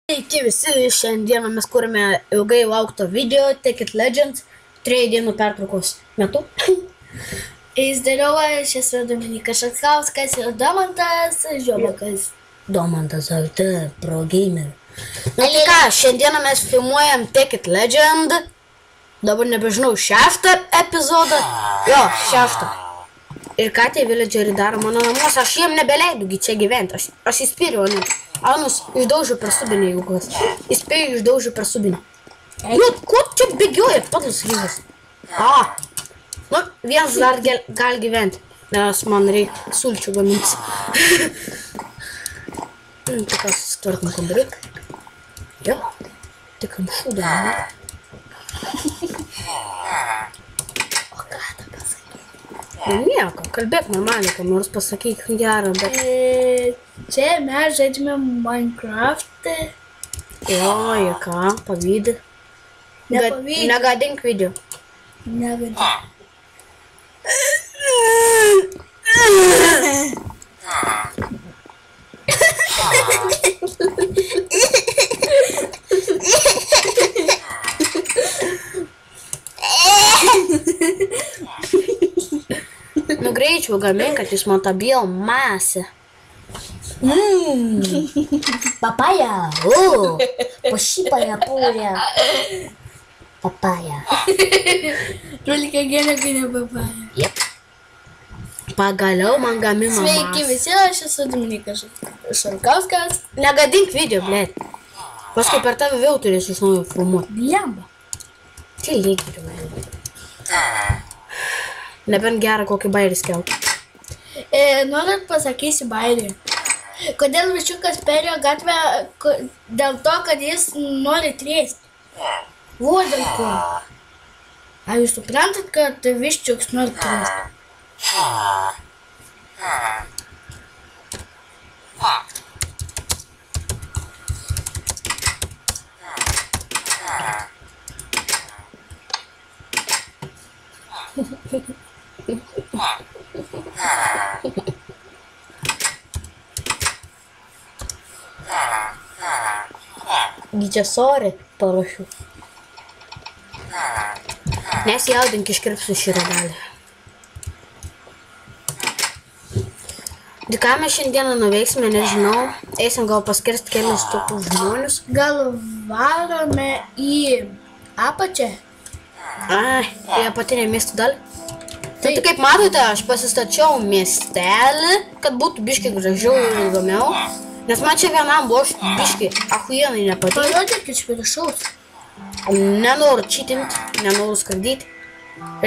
Sveiki visi, šiandieną mes kūrėme ilgai laukto video Take It Legends 3 dienų pertraukos metu. Įsdėlioja šis Dominikas Šatkauskas ir Domantas Žiobakas. Domantas AT Pro Gamer. Tai ką, šiandieną mes filmuojam Take It Legend. Dabar nebežinau, 6 epizodą. Jo, 6. Ir ką tie villageriai daro mano namuose, aš jiem nebeleidau čia gyventi. Aš įspyriau, ne. Anus išdaužiu per subinį, jeigu kas. Įspėjau, išdaužiu per subinį. Nu, ko čia bėgioja, padlas lygas? Nu, vienas dar gali gyventi, nes man reikia sulčių gamintis. Tai kas tvarkom kambariuk. Jo, tik amšų dar. O ką tą pasakyti? Nu, nieko, kalbėk normaliai, kam nors pasakyk gerą, bet... Čia mes žaidžiame Minecraft'ą. Jo, ir ką, pavydi. Nepavydi. Negadink video. Negadink. Nu greičiau gamink, kad jūs man tą biomasę. Papaya, посыпая пуля. Papaya. Только gėlė papaya. Jep. Pagaliau man gamino Sveiki masę. visi, aš esu Dominikas Šatkauskas. Negadink video, blėt. Paskui per tave vėl turėsiu iš naujo filmuoti. Blemba. Tai lygiai jau. Nebent gerą kokį bairį skelbti. Norit pasakysi bairį. Kodėl viščiukas perėjo gatvę? Dėl to, kad jis nori trėsti. O, dėl ko? Ar jūs suprantat, kad viščiukas nori trėsti? Didžiasorį parašiau. Nesijaudink, iškirpsiu šį ragelį. Tai ką mes šiandieną nuveiksime, nežinau. Eisim gal paskirsti kelius tokius žmonius. Gal varome į apačią? Ai, į apatinę miestų dalį. Tai kaip matote, aš pasistačiau miestelį, kad būtų biškai gražiau ir įdomiau. Nes man čia vienam buvo biškai achuienai nepatinka. Parodyk iš viršaus. Nenoriu čytinti, nenoriu skardyti.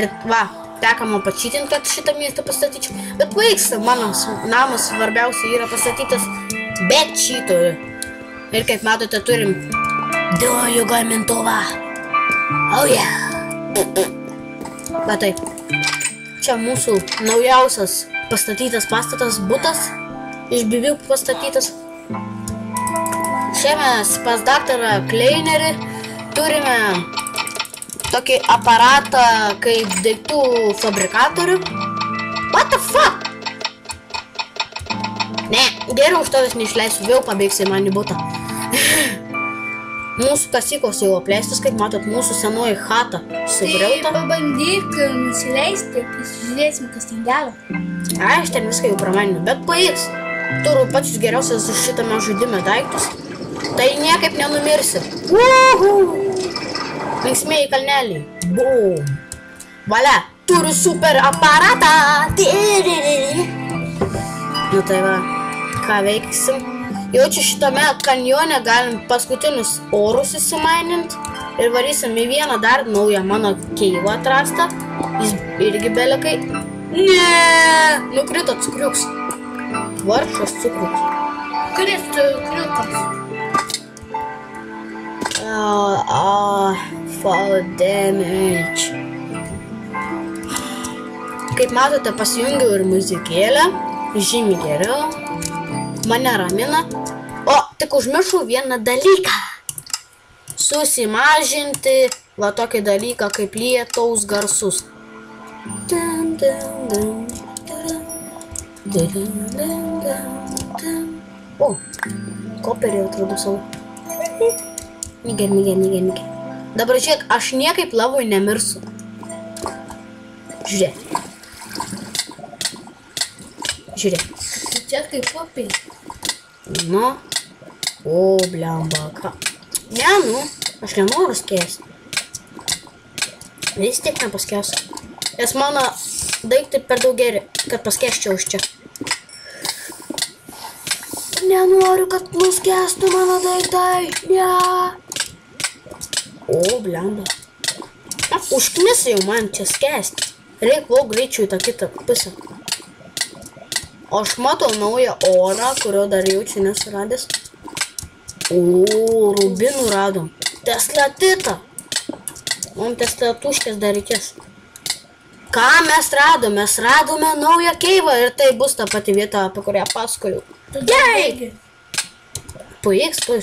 Ir va, teka man pačytinti, kad šitą miestą pastatyčiau. Bet vaiks, mano namas svarbiausia yra pastatytas be čytojų. Ir kaip matote, turim dujų gamintuvą. Oh yeah. Bet taip, čia mūsų naujausias pastatytas pastatas, butas. Iš beveik pastatytas. Čia mes pas daktarą Kleinerį turime tokį aparatą kaip daiktų fabrikatorių. What the fuck? Ne, geriau už tavęs neišleisiu, vėl pabėgsi man į butą. Mūsų kasykos jau apleistas, kaip matot, mūsų senoji chata sugriauta. Tai pabandyk nusileisti, pasižiūrėsim, kas ten gero. Aš ten viską jau pramaninu, bet pavyks. Turiu pačius geriausias šitame žaidime daiktus. Tai niekaip nenumirsi. Linksmieji kalneliai. Boom. Valia, turiu super aparatą. Nu tai va, ką veiksim? Jau čia šitame kanjone galim paskutinius orus įsimaininti. Ir varysim į vieną dar naują mano keivą atrastą. Jis irgi belekai. Ne, nukrito cukriuks. Varšas cukriuks. Kuris cukriukas? Fall damage. Kaip matote, pasijungiau ir muzikėlę. Žymiai geriau. Mane ramina. O, tik užmiršau vieną dalyką. Susimažinti va tokį dalyką kaip lietaus garsus. O, koperį atradau savo. Niger. Dabar žiūrėk, aš niekaip lavui nemirsiu. Žiūrėk. Tai čia kaip popiai. Nu. O, blemba, ką? Ne, nu, aš nenoriu skęsti. Vis tiek nepaskęsiu. Nes mano daiktai per daug geri, kad paskęsčiau iš čia. Nenoriu, kad nuskęstų mano daiktai. Ne. O, blemba. Užknisi jau man čia skęsti. Reik vau greičiau į tą kitą pusę. O aš matau naują orą, kurio dar jaučiu nesuradęs. O, rubinų radom. Teslatitą. Mums teslatuškės dar reikės. Ką mes radom? Mes radome naują keivą ir tai bus ta pati vieta, apie kurią pasakojau. Gerai! Pavyks, tuoj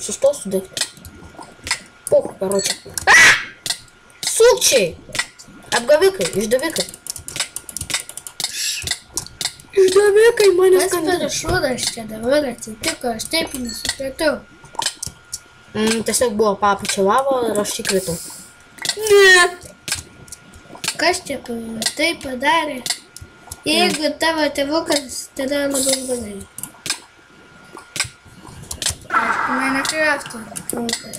sustosiu daikti. Puch, karočią. Sukčiai! Apgavikai, išdavikai. Išdavikai mane skandina. Kas per šūdas čia dabar atsitiko, aš taip nesupratau. Tiesiog buvo papučiavavo ir aš įkritau. Ne! Kas čia tai padarė? Jeigu tavo tėvukas, tada labai blogai. Aišku, Minecraft'o tėvukas.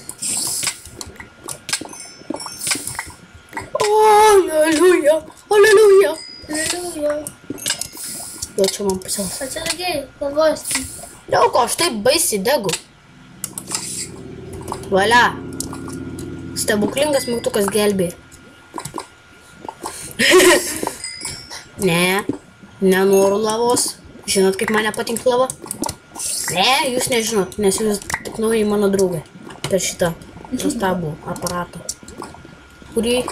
Aleluja! Aleluja! Aleluja. Jo, čia man pusiaus. Atsargiai, pavosti. Dėl ko aš taip baisiai degu. Valia. Stebuklingas mygtukas gelbėja. Ne, nenoriu lavos. Žinot, kaip mane patinka lava? Ne, jūs nežinot, nes jūs tik naujai mano draugė. Per šitą nuostabų aparatą. Kurį...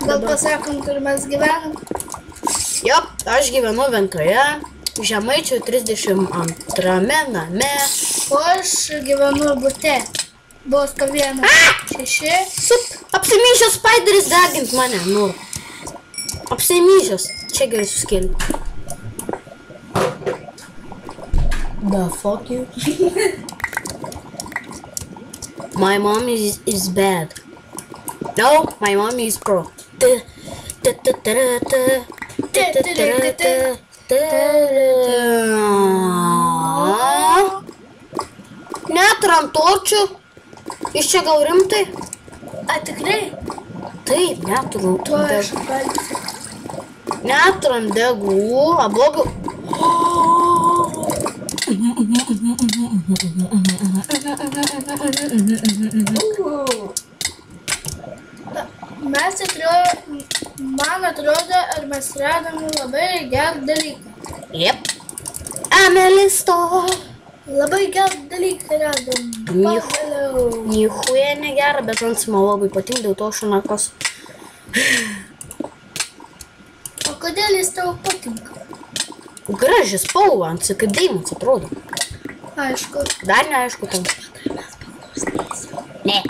Gal pasakom, kur mes gyvenam? Jop, aš gyvenu Ventoje, Žemaičių 32 name. O aš gyvenu bute. Bosko 1, 6. Apsimyšios spaideris degint mane, nu. Apsimyšios. Čia gerai suskėlė. The fuck you? My mom is bad. No, my mom is pro. Netram torčių. Iš čia gal rimtai? A, tikrai? Taip, neturiu. Tuo aš valgysiu. Neturiu degų, ablogiu. Mes atrodo, man atrodo, ar mes radom labai gerą dalyką. Jep. Emelisto. Labai gerą dalyką radom. Pagaliau. Nichuja negera, bet man labai patinka dėl to šanakos. O kodėl jis tau patinka? Graži spalva, ant kaip deimantas atrodo. Aišku. Dar neaišku tam. Ne.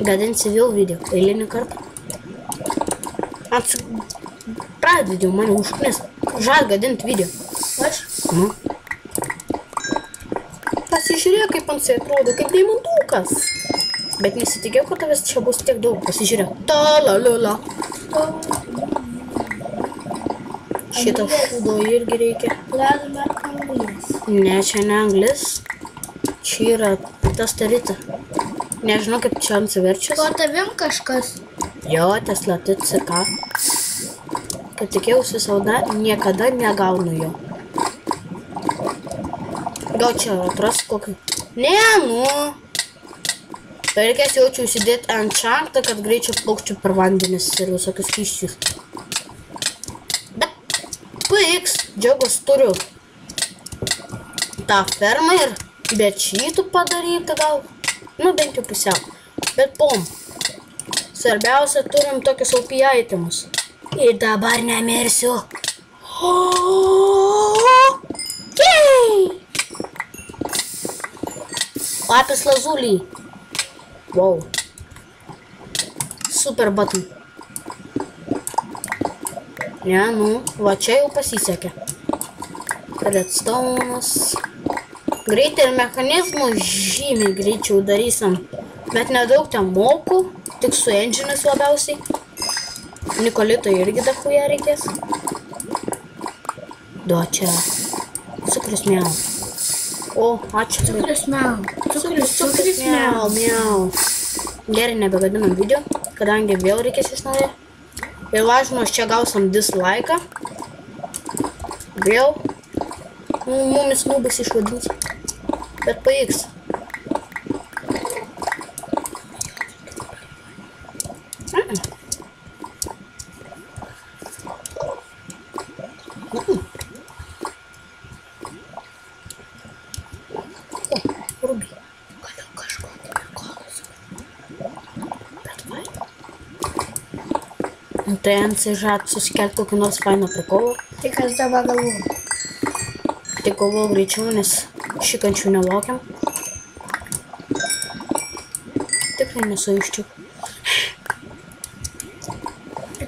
Gadinsi vėl video, eilinį kartą. Pradedėjau mane užknis. Žad gadinti video. Aš? Nu. Pasižiūrėk, kaip man tai atrodo, kaip deimantukas. Bet nesitikėjau, kad tavęs čia bus tiek daug. Pasižiūrėk. Ta-la-la-la. Šitą šūdo irgi reikia. Radome anglis. Ne, čia ne anglis. Čia yra tas tarita. Nežinau, kaip čia atsiverčias. Po tavim kažkas? Jo, Teslatitą CK. Kad tikėjausi visada, niekada negaunu jo. Gal čia atras kokį? Ne, nu. Reikės jaučiu įsidėti enchantą, kad greičiau plaukčiau per vandenis ir visokius kyščius. Bet pavyks, džiaugas turiu tą fermą ir bet šitų padaryti gal. Nu, bent jau pusiau. Bet pom. Svarbiausia, turim tokius OP itemus. Ir dabar nemirsiu. Jei! Lapis lazulį. Wow. Super button. Ne, nu, va čia jau pasisekė. Redstone'as. Greitai ir mechanizmų žymiai greičiau darysim. Bet nedaug ten mokų, tik su engine'ais labiausiai. Nikolito irgi dachuja reikės. Du čia. Cukrus miau. O, ačiū. Cukrus miau. Cukrus miau. Gerai, nebegadinam video, kadangi vėl reikės iš naujo. Ir važiuos čia gausim dislike'ą. Vėl. Mumis nubais išvadins. Bet pavyks. Tai NC žad susikelti kokį nors fainą prikolą. Tik aš dabar galvoju. Tik galvoju greičiau, nes šikančių nelaukiam. Tikrai nesuvaiščiau.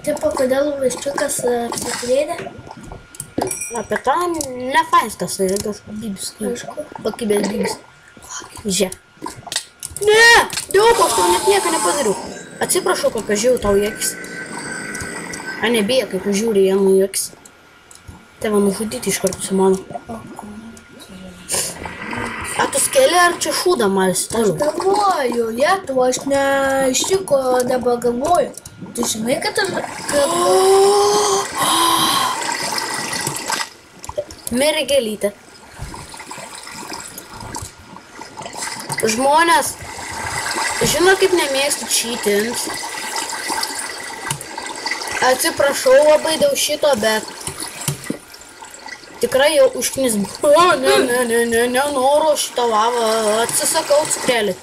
Tipo, kodėl vaiščiukas apsikrėdė? Apie tą nefainas tas kažkoks bibis. Aišku. Pakibės bibis. Žia. Ne! Dėl aš tau net nieko nepadariau. Atsiprašau, kad pažiūrėjau tau jėkis. A nebija, kaip žiūri jie nujuokis. Tave nužudyti iš karto su mano. A tu skeli ar čia šūdą malsi? Aš galvoju, Lietuva, aš ne iš tiko dabar galvoju. Tu žinai, kad aš... Mirė gėlytė. Žmonės, žino, kaip nemėgstu cheatins. Atsiprašau labai dėl šito, bet tikrai jau užknis. Nenoriu šitą lavą, atsisakau cukrelį.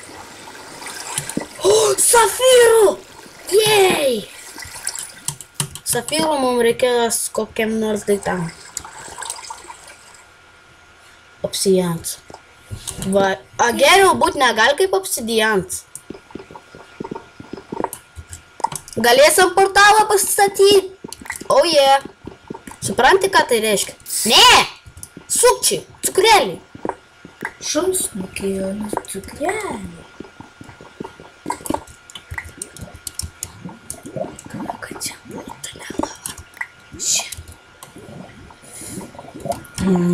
O, safyrų! Jej! Safyrų mums reikės kokiam nors daiktam. Obsidians. Va, a geriau būt negali kaip obsidians. Galėsim portalą pasistatyti. O jie. Supranti, ką tai reiškia? Ne! Sukčiai, cukreliai. Šuns nukėjo, nes cukreliai. Kad čia būtų nelava.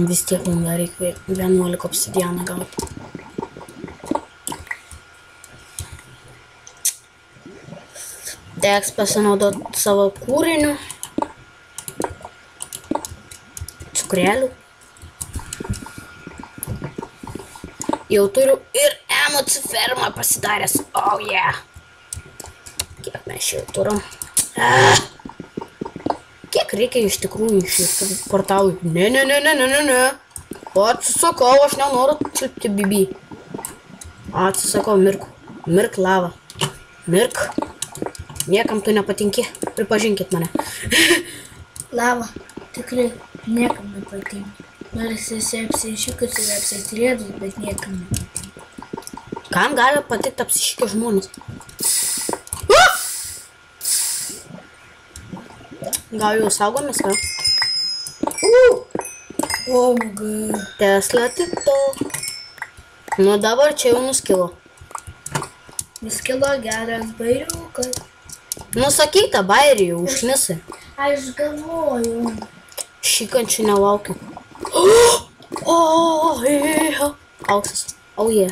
Vis tiek mums dar reikia 11 obsidianą gauti. Teks pasinaudoti savo kūriniu. Cukrelių. Jau turiu ir emocifermą pasidaręs. Oh yeah. Kiek mes jau turim? Kiek reikia iš tikrųjų iš portalų? Ne. Atsisakau, aš nenoriu čiulpti bibi. Atsisakau, mirk lava. Mirk. Niekam tu nepatinki, pripažinkit mane. Lava, tikrai niekam nepatinki. Nors esi apsišikus ir apsitrėdus, bet niekam nepatinki. Kam gali patikti apsišikė žmonės? Gal jau saugomės, ką? Oh my god. Tesla tito. Nu dabar čia jau nuskilo. Nuskilo geras bairiukas. Nusakyk tą bairį jau užknisai. Aš galvoju. Šikančių nelaukiu. O, yeah. Auksas. Oh yeah.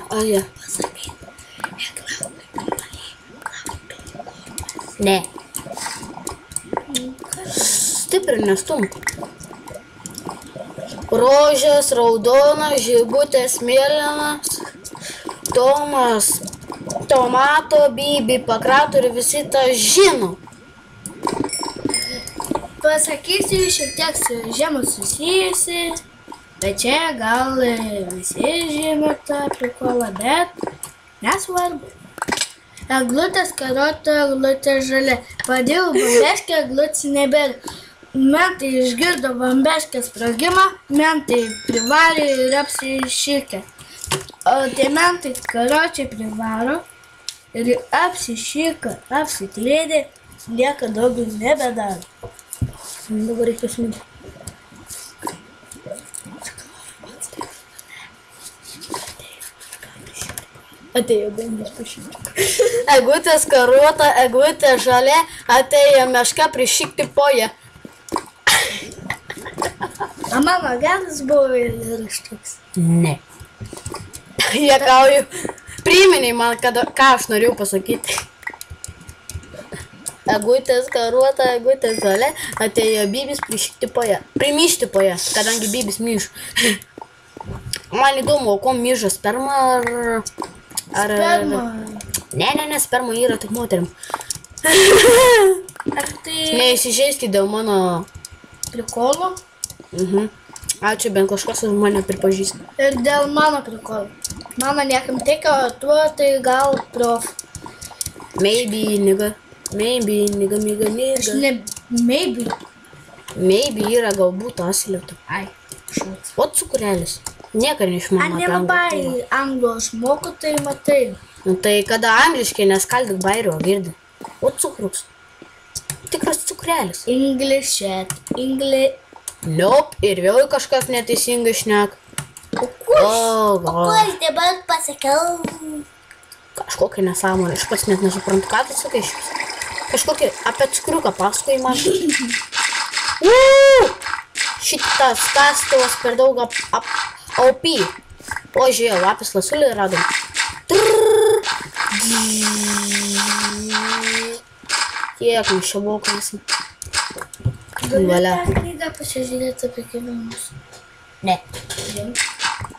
Pasakyk. Ne. Stipriai nestumk. Rožės, raudonas, žibutės, mėlynas, Tomas, tomato, bibi, pakrato ir visi tą žino. Pasakysiu šiek tiek su žiema susijusi, bet čia gal visi žino tą prikolą, bet nesvarbu. Eglutės karota, eglutė žalia. Padėjau bambeškę, eglutės nebėra. Mentai išgirdo bambeškės sprogimą, mentai privarė ir apsišikė. O tai mentai karočiai privaro ir apsišika, apsitrėdė, lieka daugiau nebedaro. Dabar reikia smūgti. Atėjo bendras pašykti. Egutė skaruota, egutė žalia, atėjo meška prišikti poje. A mano geras buvo ir aš toks. Ne. Jekauju. Priminiai man, ką aš norėjau pasakyti. Egutė skaruota, egutė žalia, atėjo bybis prišikti poje. Primišti poje, kadangi bybis myš. Man įdomu, o ko myža sperma ar... Sperma. Ne, sperma yra tik moterim. Ar tai Neįsižeiskit dėl mano... prikolo? Ačiū, bent kažkas už mane pripažįsta. Ir dėl mano prikolo. Mano niekam teikia, o tuo tai gal prof. Maybe, nigga. Aš ne, maybe. Maybe yra galbūt asilėtų. Ai, šūts. O cukurelis. Niekar A neišmano. nelabai anglų aš moku, tai matai. Nu tai kada angliškai neskaldyk bairio, girdi. O cukruks. Tikras cukurelis. English chat. Nope, ir vėl kažkas neteisingai šnek. O ko aš dabar pasakiau? Kažkokia nesąmonė. Aš pats net nesuprantu, ką tai sakai šis. Kažkokia apie cukriuką paskui man. Šitas kastuvas per daug OP. O, žiūrėjau, lapis lasulį radom. Kiek mes čia buvo klasim. Valia. Knygą pasižiūrėti apie gyvūnus. Ne.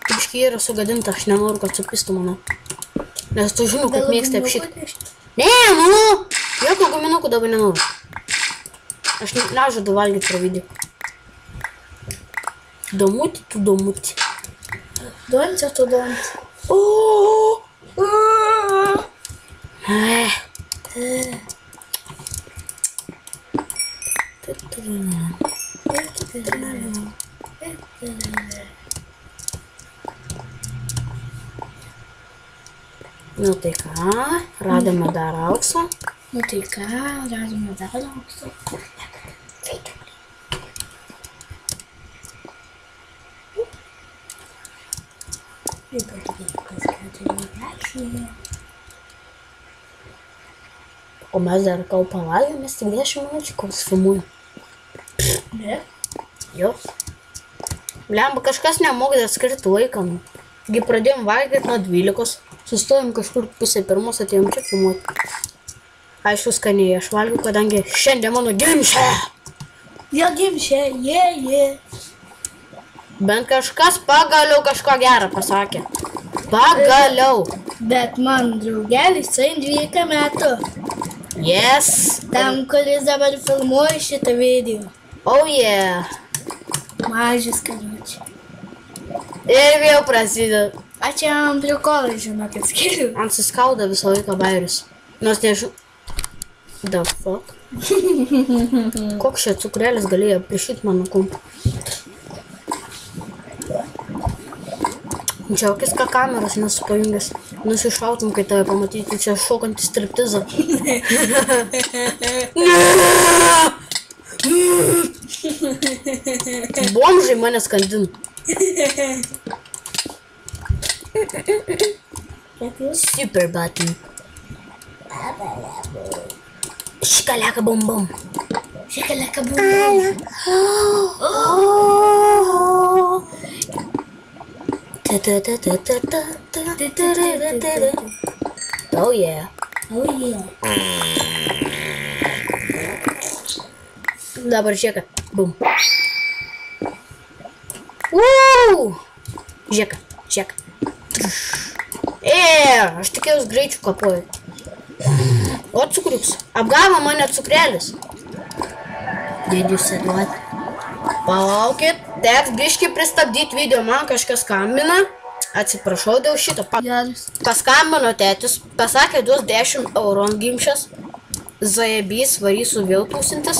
Biškai yra sugadinta, aš nenoriu, kad supistų mano. Nes tu žinau, kad mėgsta apšyti. Ne, jokio guminukų dabar nenoriu. Aš nežadu valgyti pro video. Domutį, tu domutį. Donce, tu donce. Nu tai ką, radome dar auksą. Nu tai ką, radome dar auksą. O mes dar kol pavalgėm, mes tik 10 minučių kol filmuojam. Ne? Jo. Blemba, kažkas nemoka atskirti laiką. Gi pradėjom valgyti nuo 12. Sustojom kažkur pusę pirmos, atėjom čia filmuoti. Aišku, skaniai aš valgiu, kadangi šiandien mano gimšė. Jo gimšė, je. Bent kažkas pagaliau kažko gerą pasakė. Pagaliau. Bet man draugelis suein 12 metų. Yes. Tam, kuris dabar filmuoja šitą video. Oh yeah. Mažis karučiai. Ir vėl prasideda. Aš jam prikolai, žinau, kad skiriu. Man suskauda visą laiką bairius. Nors nežinau. The fuck? Koks čia cukrelis galėjo prišyti mano kumpą? Džiaukis, ką kameros nesupajungęs. Nusišautum, kai tave pamatyti čia šokantį striptizą. Bomžai mane skandina. Super button. Šikaleka bum bum. Šikaleka bum bum. Oh yeah. Oh yeah. Dabar žiūrėk. Bum. Žiūrėk. Aš tikėjus greičių kapoju. O cukriuks. Apgavo mane cukrelis. Dėdžius atduoti. Palaukit. Teks biškį pristabdyti video. Man kažkas skambina. Atsiprašau dėl šito. Paskambino tėtis. Pasakė, duos 10 eurų ant gimšės. Zajebys, varysiu vėl tūsintis.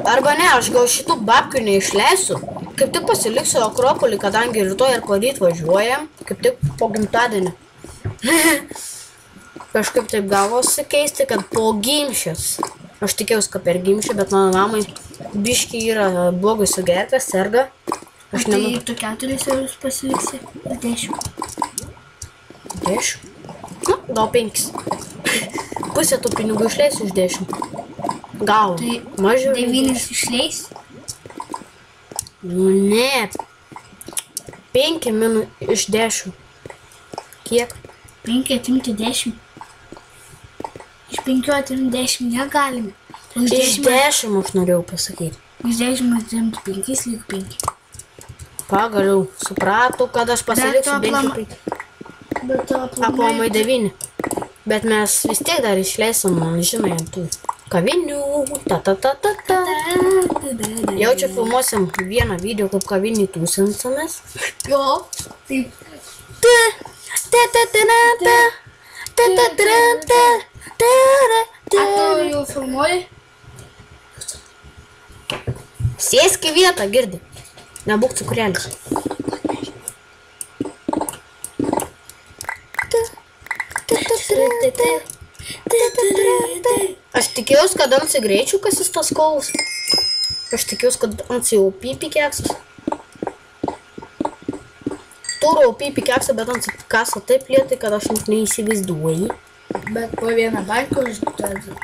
Arba ne, aš gal šitų babkių neišleisiu. Kaip tik pasiliksiu Akropolį, kadangi rytoj ir poryt važiuojam. Kaip tik po gimtadienį. Kažkaip taip gavosi keisti, kad po gimšės. Aš tikėjausi, kad per gimšę, bet mano mamai biški yra blogai sugertas, serga. Aš tai tu 4 eurus pasiliksi. 10. 10? Gal 5. Pusę tų pinigų išleisiu iš 10. Gal. Tai Mažiau. 9 išleis. Nu ne. 5 iš 10. Kiek? 5 atimti 10. Iš 5 atimti 10 negalime. Iš Iš 10 aš norėjau pasakyti. Iš 10 atimti 5, lyg 5. Pagaliau supratau, kad aš pasiliksiu Bet tu 5. Bet to Aplamai 9. Bet mes vis tiek dar išleisim, žinai, tų kavinių. Jau čia filmuosim vieną video, kaip kavinį tūsinsamės. Jo, taip. A tu jau filmuoji? Sėsk į vietą, girdi. Nebūk cukrelis. Aš tikėjausi, kad ant greičių kasis tas kovus. Aš tikėjausi, kad ant jau pipi keksas. Turiu pipi keksą, bet ant kasa taip lietai, kad aš net neįsivaizduoju. Bet po vieną banką užduodu.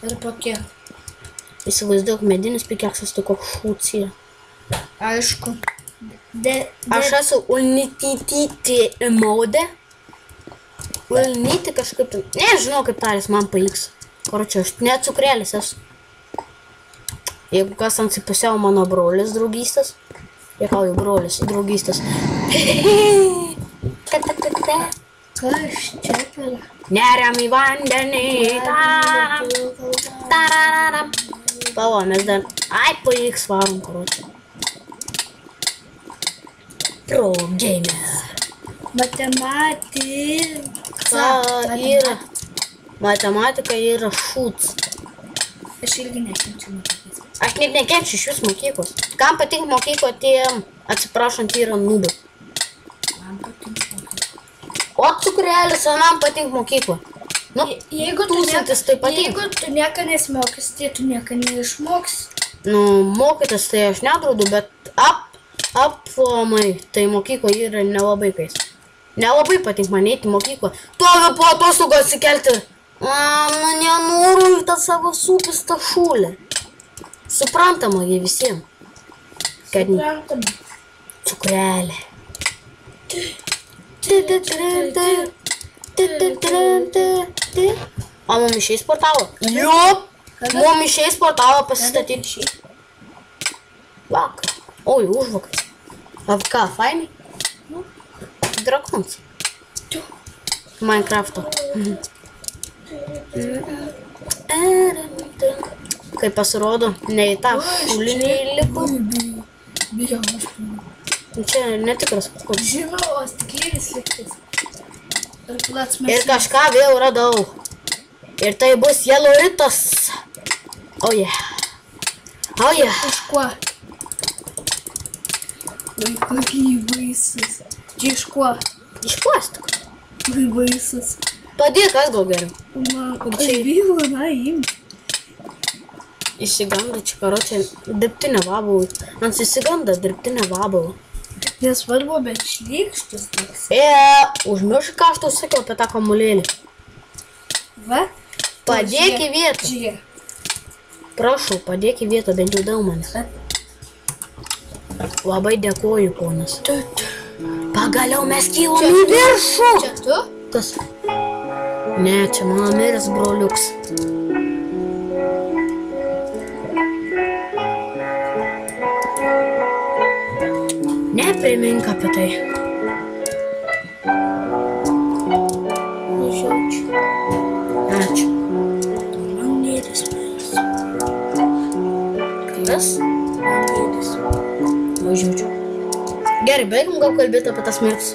Ir po kiek? Įsivaizduok, medinis pikeksas tiko šūcija. Aišku. Aš esu ulnitytyti modė. Ulnyti kažkaip, nežinau kaip taris man pavyks. Karočią, aš net cukrėlis esu. Jeigu kas ant pusiau mano brolis draugystės. Jekauju brolis draugystės. Kas čia per? Neriam į vandenį. Tararam. Pavo, mes dar... Ai, pavyks varom, karočią. Pro gamer. Matematika yra šūts. Aš irgi nekenčiu mokyklos. Aš net nekenčiu iš vis mokyklos. Kam patinka mokyklo, tiem, atsiprašant, yra nubai. Man patinka mokykla. O cukrėlis, man patinka mokyklo. Nu, Jeigu tūkstantis tai patinka. Jeigu tu nieko nesimokys, tai tu nieko neišmoks. Nu, mokytis tai aš nedraudu, bet aplamai, tai mokyklo yra nelabai kais. Nelabai patinka man eiti į mokyklą. Tuovi po atostogų atsikelti. Nu, nenoriu į tą savo supistą šūlę. Suprantama jie visiems. Kad Suprantama. cukrelė. O mum išeis portalą? Jup! Mum išeis portalą pasistatyti. Vakar. Oi, užvakar. A ką, fainai? Drakons. Minecraft'o. Kai pasirodo, ne į tą šulinį lipu. Bijau, aš Čia netikras koks. žinau, o stiklinis liktis. Ir plats mes. Ir kažką vėl radau. Ir tai bus jeloritas. Oh yeah. Oh yeah. Iš kuo? Kokį baisus. Iš kuo? Iš plastiko. Kokį baisus. Padėk, kas gal geriau. Man, aš bijau, na, imti. Įsiganda čia, karočią, dirbtinę vabalą. Man įsiganda dirbtinę vabalą. Nesvarbu, bet šlykštus toks. Užmiršai, ką aš tau sakiau apie tą kamulėlį. Va? Padėk į vietą. Žiūrėk. Prašau, padėk į vietą, bent jau dėl manęs. Labai dėkoju, ponas. Pagaliau mes kylam į viršų. Čia tu? Kas? Ne, čia mano miręs broliuks. Neprimink apie tai. Nežaučiu. Ačiū. Man dėdis miręs. Kas? Man dėdis. Važiuočiau. Gerai, baigim gal kalbėti apie tas mirtis.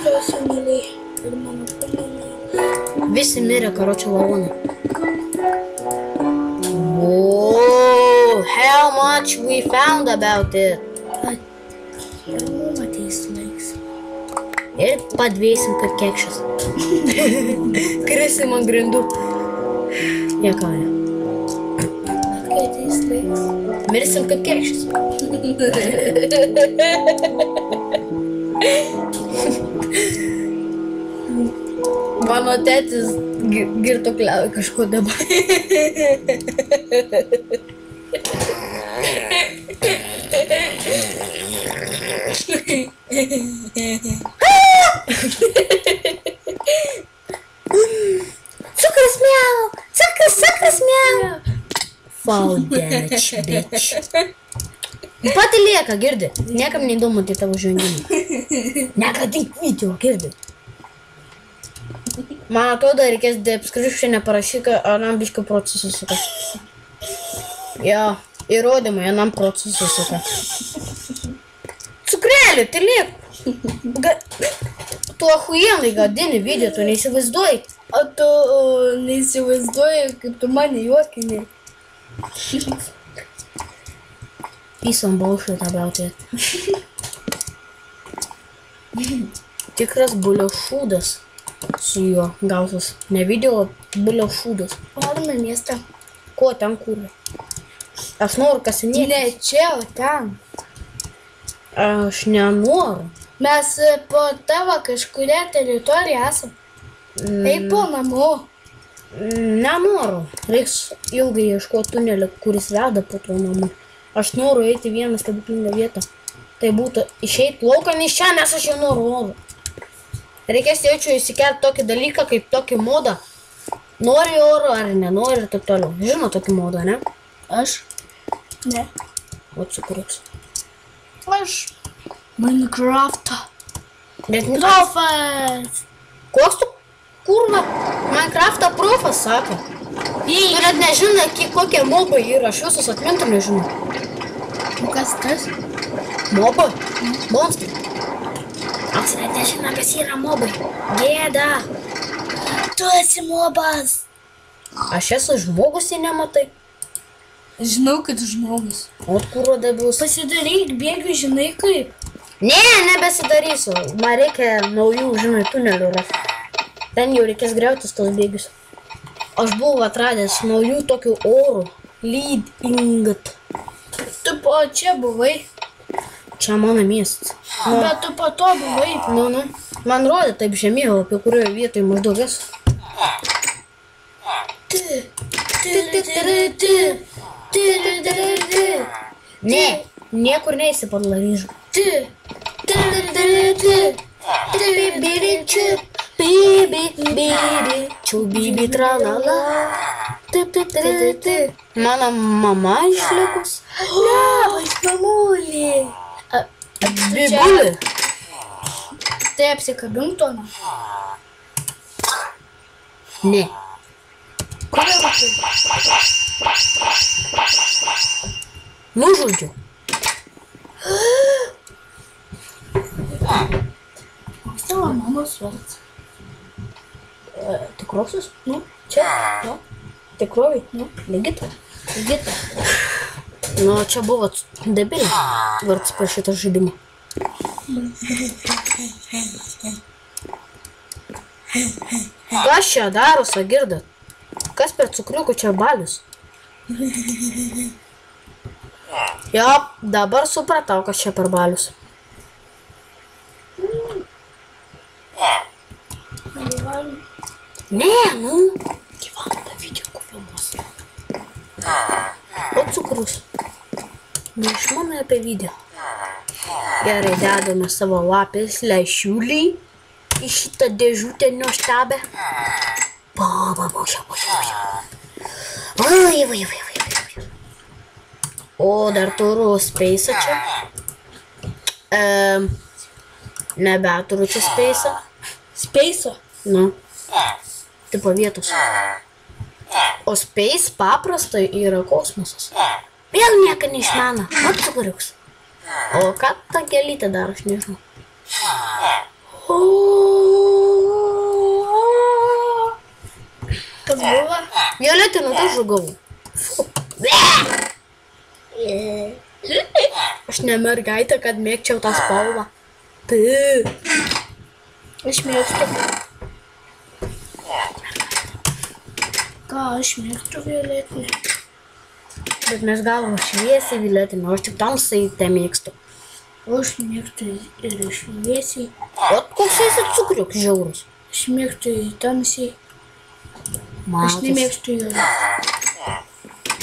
Proseneliai. Ir mano proseneliai. Visi mirė karočią lavonai. Whoa, how much we found about it. Ir mum ateis laiks. Ir padvėsim kaip kekšas. Krisim ant grindų. Jekauja. kai ateis laikas. Mirsim kaip kekšis. Mano tėtis girtuokliauja kažko dabar. Cukras miau! Cukras miau! Wow, damage, bitch. Pati lieka, girdi. Niekam neįdomu tai tavo žvengimai. Nekadaik video, girdi. Man atrodo, reikės description'e parašyti, anam biškio procesų suka. Jo, įrodymai, anam procesų suka. Cukrelį, tai liek. Tu ahuienai gadini video, tu neįsivaizduoji. O tu neįsivaizduoji, kaip tu mane juokini. Piece of bullshit about it. Tikras bulio šūdas su juo gausus. Ne video, bulio šūdas. Varome miestą. Ko ten kūrė? Aš noriu kasinėti. Ne čia, o ten. Aš nenoriu. Mes po tavo kažkuria teritoriją esam. Eik po namo. Nenoriu. Reiks ilgai ieškoti tunelį, kuris veda po to namų. Aš noriu eiti vieną stebuklingą vietą. Tai būtų išeiti laukan iš čia, nes aš jau noriu oro. Reikės jaučiu įsikelti tokį dalyką, kaip tokį modą. Nori oro ar nenori ir taip toliau. Žino tokį modą, ne? Aš? Ne. O cukrus. Aš. Minecraftą. Bet Profas. koks tu kurva? Minecraftą profas sako. Tu net nežinai, kokie mobai yra. Aš visus atmintų nežinau. Kas tas? Mobai? Monstrai. Aš net nežinau, kas yra mobai. Gėda. Tu esi mobas. Aš esu žmogus, jei nematai. Žinau, kad žmogus. O kurva debius. Pasidaryk bėgių, žinai kaip. Ne, nebesidarysiu. Man reikia naujų, žinai, tunelių rasti. Ten jau reikės griautis tos bėgius. Aš buvau atradęs naujų tokių orų. Lead ingot. Tu po čia buvai. Čia mano miestas. Bet tu po to buvai. Nu. Man rodė taip žemėlapį, apie kurioje vietoje maždaug esu. Ne, niekur neisi pod Laryžą. Bibi, tralala. Mano mama išlikus. Labas, mamulė. Bibulė. Tai apsikabink to. Ne. Nužudžiu. Koks tavo mamos vardas? Tikrosios? Nu, čia. Nu. Tikrovi? Nu, Ligita. Nu, čia buvo debilė. Vardas per šitą žaidimą. Kas čia daro, sagirdat? Kas per cukriukų čia balius? Jo, dabar supratau, kas čia per balius. Ne, nu. Gyvanta video filmas. O cukrus. Neišmanai apie video. Gerai, dedame savo lapės lęšiulį į šitą dėžutę nuostabę. Oi. O, dar turiu space'ą čia. Nebeturiu čia space'ą. Space'o? Nu. Tipo vietos. O space paprastai yra kosmosas. Vėl nieko neišmena. O cukriuks. O ką ta gėlytė daro, aš nežinau. Kas buvo? Violetė, nu tai žugavau. Aš ne mergaitė, kad mėgčiau tą spalvą. Aš mėgstu. Ką aš mėgstu violetinį? Bet mes galvom šviesiai violetinį, o aš tik tamsai te mėgstu. O aš mėgstu ir šviesiai. O koks esi cukriuk žiaurus? Aš mėgstu ir tamsiai. Aš Matas. nemėgstu juodą.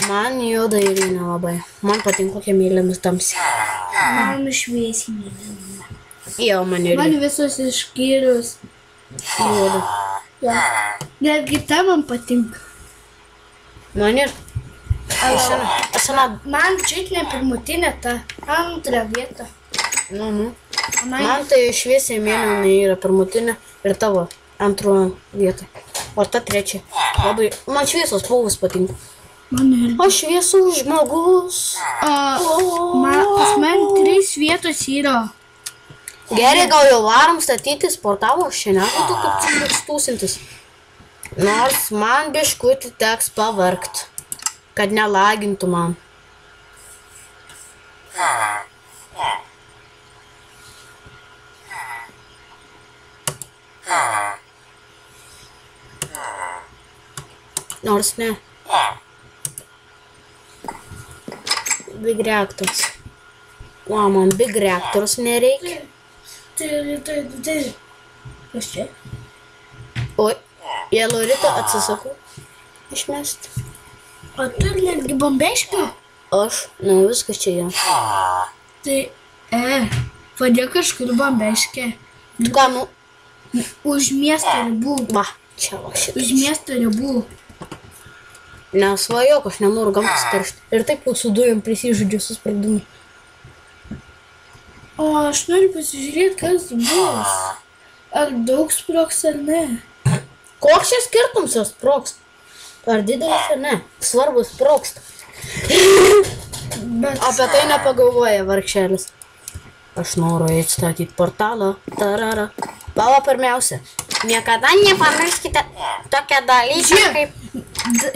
Man juoda ir nelabai. Man patinka kokie mėlymis tamsiai. Man šviesiai mėlyna. Jo, man Man irgi visos išskyrus. juoda. Jo. Netgi ta man patinka. Man ir. Asana. Man čiut ne pirmutinė ta antra vieta. Nu. O man Man tai šviesiai mėlynai yra pirmutinė ir tavo antroje vietoje. O ta trečia. Labai. Man šviesos spalvos patinka. Man irgi. Aš šviesus žmogus. Pas man 3 vietos yra. Gerai, gal jau varom statyti sportavo, šiandien tu kaip cukriks tūsintis. Nors man biškutį teks pavargt, kad nelagintų man. Nors ne. Big reaktors. O, man big reaktors nereikia. Kas čia? Oi, jie Lorita atsisakau išmesti. O tu netgi bombeškių? Aš, viskas čia jau. Tai, padėk kažkur bombeškė. Tu ką, Už miesto ribų. va, čia va šitas. Už miesto ribų. Nesvajok, aš nenoriu gamtas teršti. Ir taip jau su dujom prisižudžiu su sprogdimu. O aš noriu pasižiūrėti, kas bus. Ar daug sprogs ar ne. Koks čia skirtums jos sprogst? Ar didelis ar ne? Svarbu sprogst. Bet Apie tai nepagalvoja vargšelis. Aš noriu eiti statyti portalą. Tarara. Baba, pirmiausia, niekada nepamirškite tokią dalyką kaip...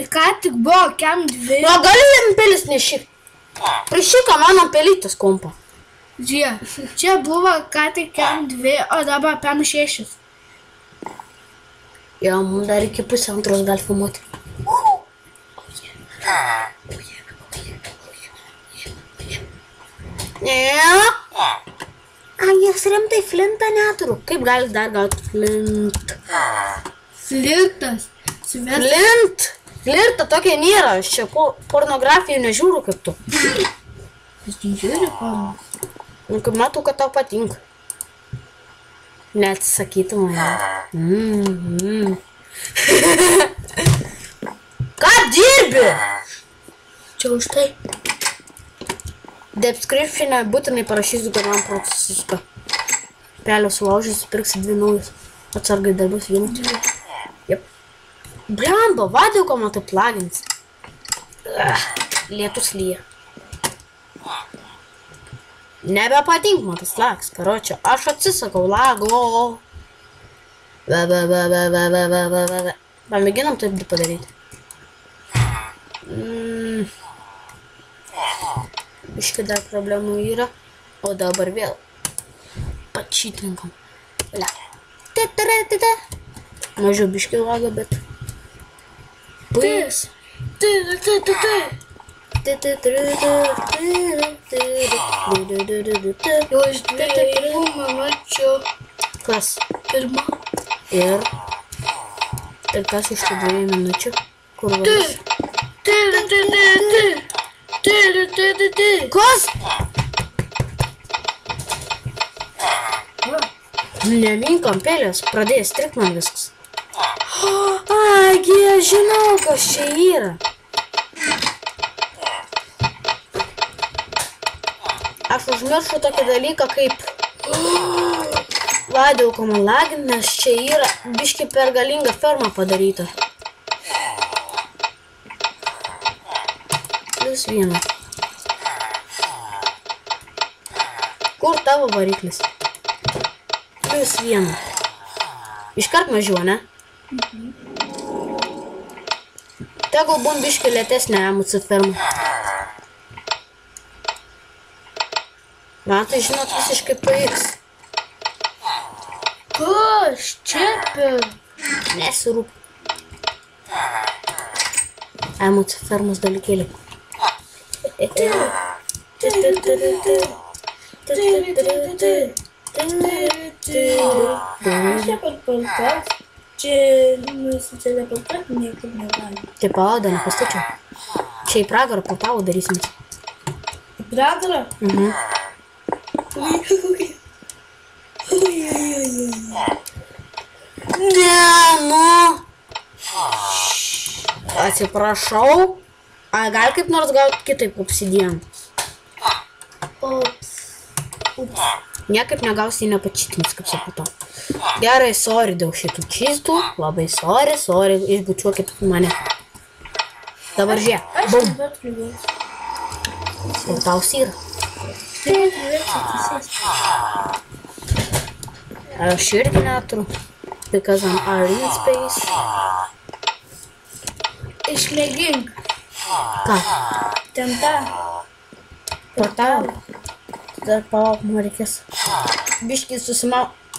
ką tik buvo kem 2. O gali jam pelis nešyk? Prišyka mano pelytis kompą. Žiūrėk, čia buvo ką tik kem 2, o dabar kem 6. Jo, mums dar iki pusantros gali filmuoti. Jas rimtai flintą neturiu. Kaip gali dar gauti flint? Flirtas. Flint! Flirta tokia nėra. Aš čia pornografijų nežiūriu kaip tu. Aš nežiūriu, pana. Kaip matau, kad tau patinka. Neatsisakytų mane. Ką dirbi? Čia už tai. Description'e būtinai parašysiu, kad man procesiską. Pelio sulaužysi, pirksi 2 naujus. Atsargai dar bus 1. Jep. Blemba, vadėl, ko man taip lagins. Lietus lyja. Nebepatink man tas lags, karočio. Aš atsisakau lago. Pamėginam taip padaryti. Biškai dar problemų yra. O dabar vėl pačytlinkam. Mažiau biškai lago, bet... Puiks. Jau iš 2 minučių. Kas? Pirma. Ir kas iš tų 2 minučių? Kur valis? Kas? Nemink kampelės, pradėjo strikt man viskas. Agi, aš žinau, kas čia yra. Aš užmiršau tokį dalyką kaip... Vadėl, ko man lagint, nes čia yra biški per galinga ferma padaryta. +1. Kur tavo variklis? +1. Iškart mažiau, ne? Tegul būn biški lėtesnė MUC ferma. Man tai, žinot, visiškai pavyks. Kas čia per? Nesirūp. MUC fermos dalykėlį. Teleportuot. Čia nusiteleportuot niekaip negali. Tai palauk, dar nepastačiau. Čia į pragarą portalą darysimės. Į pragarą? Mhm. Ne, nu. Atsiprašau. Gal kaip nors gauti kitaip obsidian? Ups. Niekaip negausi, nepačytins, kaip supratau. Gerai, sorry dėl šitų čystų. Labai sorry, išbučiuokit mane. Dabar žiūrėk. Aš Bum. dabar kliuviuosi. Ir tau syra. Aš irgi neturiu. Because I'm in space. Išmėgink. Ką? Ten tą. Portalą. Dar palauk, man reikės. Biškį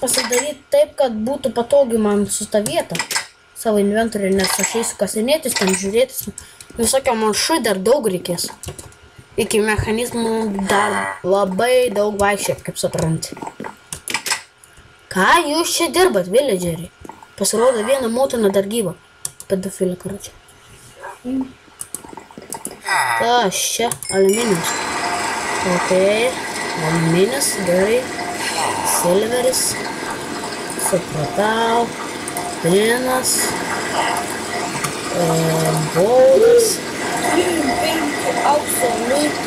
pasidaryti taip, kad būtų patogiai man su ta vieta. Savo inventorių, nes aš eisiu kasinėtis, ten žiūrėtis. Visokio manšui dar daug reikės. Iki mechanizmų dar labai daug vaikščiot, kaip supranti. Ką jūs čia dirbat, villageriai? Pasirodo, viena motina dar gyva. Pedofilė, karočią. Kas čia? Aliuminius. Ok. Aliuminius, gerai. Silveris. Supratau. Pinas. Goldas. Turim 5 aukso luitų.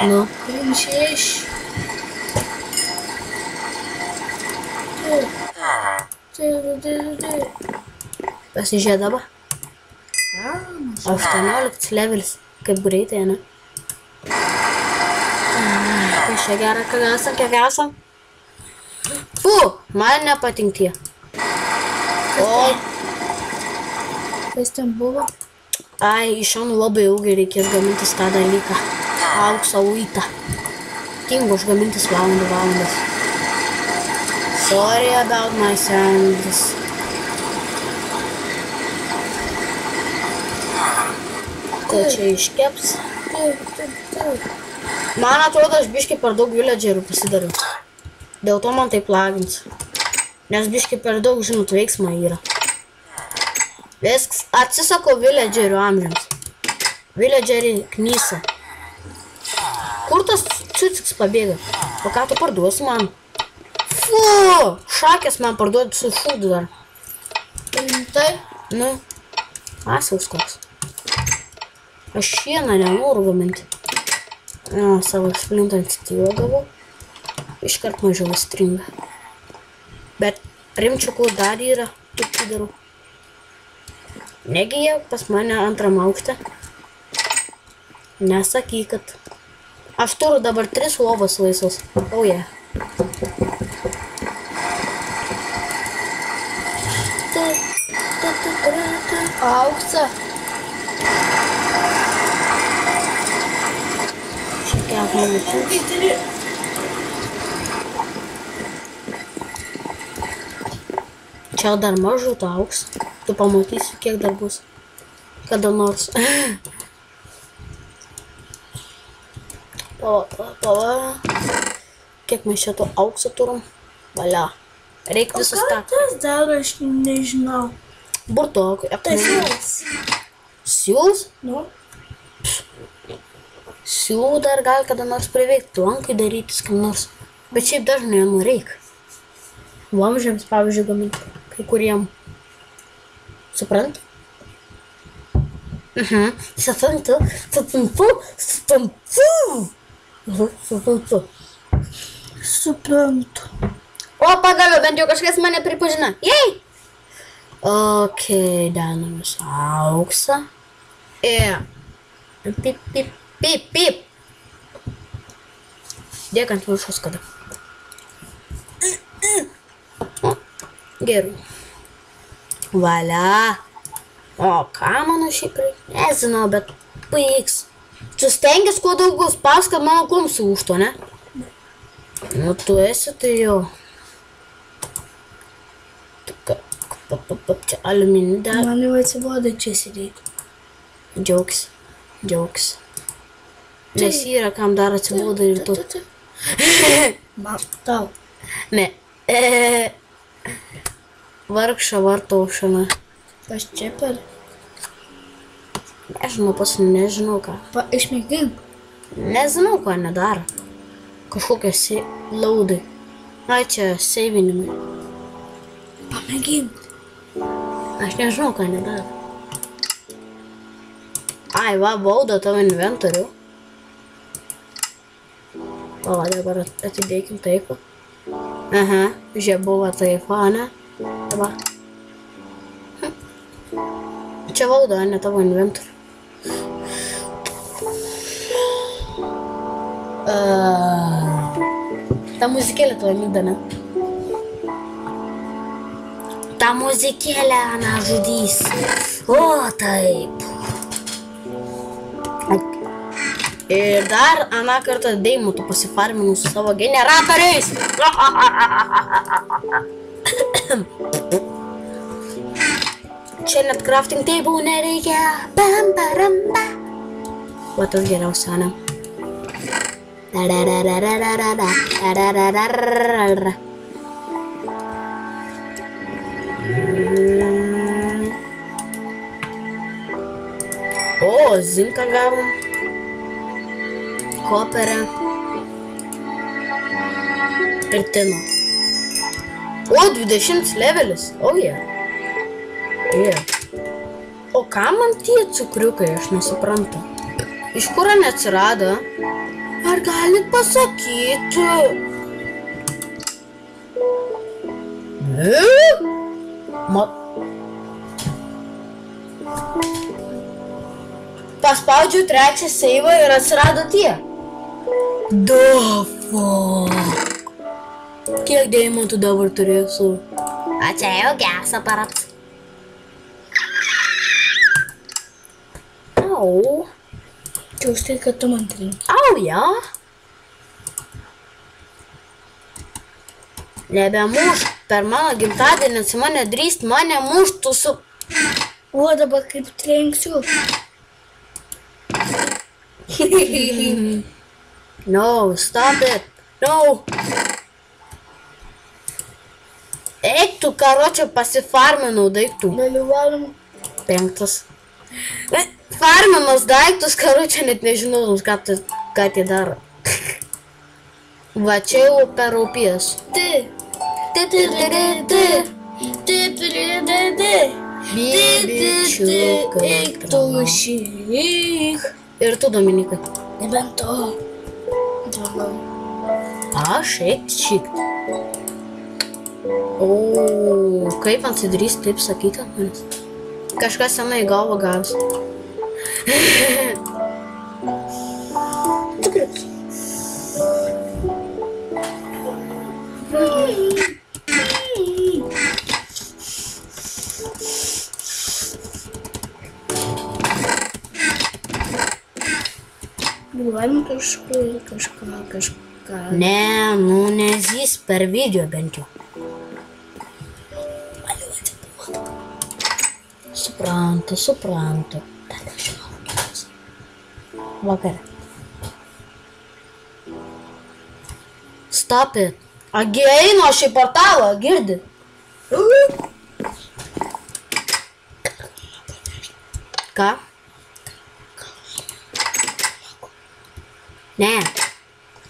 Nu. Turim 6. Pasižiūrė dabar. 18 levelis. Kaip greitai, ne? Kas čia gera, kiek esam? Fu, man nepatink tie. O, Kas ten buvo? ai, iš šonų labai ilgai reikės gamintis tą dalyką. Aukso luitą. Tingu užgamintis valandas. Sorry about my sounds. Ko čia iškeps? Man atrodo, aš biškai per daug villagerių pasidariau. Dėl to man taip lagins. Nes biškai per daug, žinot, veiksmą yra. Viskas, atsisako villagerių amžiams. Villageriai knysa. Kur tas ciuciks pabėga? O ką tu parduosi man? Fu, šakės man parduodi su šūdu dar. Rimtai? Nu, asiaus koks. Aš šieną nenoriu gaminti. O, savo splintą stylą gavau. Iškart mažiau stringa. Bet rimčiukų dar yra, taip darau. Negi jie pas mane antram aukšte. Nesakyk, kad. Aš turiu dabar 3 lovas laisvos. O, jie. Auksą. Šiek tiek čia dar mažu to auks. Tu pamatysi, kiek dar bus. Kada nors. Pala. Kiek mes čia to aukso turim? Valia. Reik visas tą. Tas dar aš nežinau. Burtok. Tai siūlas. Siūlas? Nu. Siūlų dar gali kada nors priveikti. Lankai darytis kam nors. Bet šiaip dažnai jam reik. Vamžiams, pavyzdžiui, gaminti. Kai kuriem. Suprant? Suprantu. Suprantu. O, pagaliau, bent jau kažkas mane pripažina. Jei! Ok, denamės auksą. Pip. Dėk ant viršus kada. Gerai. Valia. O, ką mano šiaip reikia? Nežinau, bet paiks. Tu stengies kuo daugiau spaus, kad mano kumsų užto, ne? Nu, tu esi tai jau. Čia aliuminį dar. Man jau atsibodo čia sėdėti. Džiaugs. Nes yra, kam dar atsibūda ir tu. Man, tau. Ne. Vargšą vartaušaną. Kas čia per? Nežinau, nežinau ką. Išmėgink. Nežinau, ką nedaro. Kažkokie laudai. Ai, čia seivinimai. Pamėgink. Aš nežinau, ką nedaro. Ai, va, bauda tavo inventorių. O, dabar atidėkim taip. Aha, žiūrėk, buvo taip, ne? Va. Čia bauda, ne tavo inventorių. Ta muzikėlė tavo mygda, ne? Ta muzikėlė, Ana, žudys. O, taip. Ir dar aną kartą Deimutų pasifarminau su savo generatoriais. Čia net crafting table nereikia. Bam, baram, ba. O tas geriausia, ne? O, zinką gavom. Koperę. Ir tino. O, 20 levelis. O, jie. O ką man tie cukriukai, aš nesuprantu. Iš kur neatsirado? Ar galit pasakyti? Paspaudžiu trečią seivą ir atsirado tie. The fuck. Kiek deimantų dabar turėsiu? A čia jau geras aparatas. Au. Čia už tai, kad tu man trini. Au, ja. Nebemuš per mano gimtadienį, mane drįst, mane muštų su... O, dabar kaip trenksiu. No, stop it. No. Eik tu, karočią, pasifarminau daiktų. Dalyvavom. 5. Farminos daiktus, karočią, net nežinau, ką tai daro. Va, čia jau per upės. Eik tu šyk. Ir tu, Dominikai. Nebent to. Aš eik šyk. O, kaip man sidrys taip sakyti ant manęs? Kažkas senai galvo gavus. Galvojam kažką. Ne, nu nezys per video bent jau. Suprantu. Vakar. Stop it. Agi einu aš į portalą, girdi? Ką? Ne.